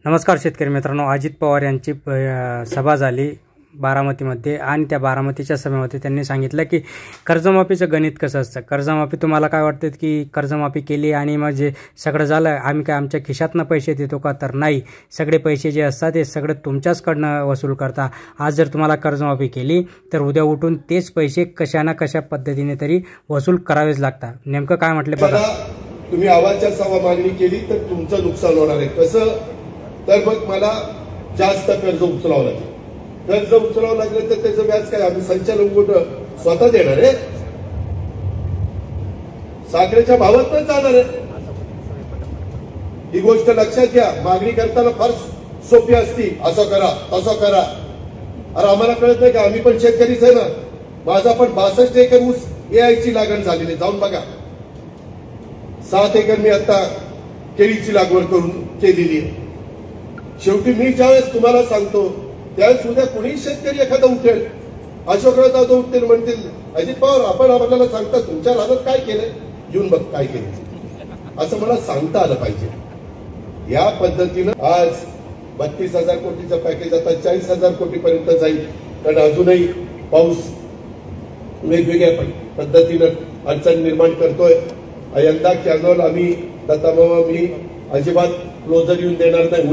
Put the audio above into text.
नमस्कार शेतकरी मित्रांनो, अजित पवार यांची सभा झाली बारामतीमध्ये आणि त्या बारामतीच्या सभेमध्ये त्यांनी सांगितलं की कर्जमाफीचं गणित कसं असतं. कर्जमाफी तुम्हाला काय वाटतं की कर्जमाफी केली आणि मग जे सगळं झालं आम्ही काय आमच्या खिशातनं पैसे देतो का? तर नाही, सगळे पैसे जे असतात ते सगळं तुमच्याचकडनं वसूल करता. आज जर तुम्हाला कर्जमाफी केली तर उद्या उठून तेच पैसे कशा ना कशा पद्धतीने तरी वसूल करावेच लागतात. नेमकं काय म्हटले बघा. तुम्ही आवाजच्या सभा मागणी केली तर तुमचं नुकसान होणार आहे. कसं? तर मग मला जास्त कर्ज उचलावं लागेल. कर्ज उचलावं लागलं तर त्याचं व्याज काय आम्ही संचालक कुठं स्वतः देणार आहे? साखरेच्या भावात जाणार आहे. ही गोष्ट लक्षात घ्या. मागणी करताना फार सोपी असती, असं करा तसं करा. अरे आम्हाला कळत नाही का? आम्ही पण शेतकरीच आहे ना. माझा पण 62 एकर ऊस एआयची लागण झालेली, जाऊन बघा. 7 एकर मी आता केळीची लागवड करून केलेली आहे. शेवटी मी ज्यावेळेस तुम्हाला सांगतो त्यावेळेस उद्या कुणी शेतकरी एखादा उठेल, अशोकराव जाधव उठतील, म्हणतील अजित पवार आपण आम्हाला सांगता तुमच्या रानात काय केलंय, येऊन बघ काय केलं, असं मला सांगता आलं पाहिजे. या पद्धतीनं आज 32,000 कोटीचं पॅकेज आता 40,000 कोटीपर्यंत जाईल. कारण अजूनही पाऊस वेगवेगळ्या पद्धतीनं अडचण निर्माण करतोय. यंदा कॅनॉल आम्ही दत्तामामा मी अजिबात क्लोजर येऊन देणार नाही.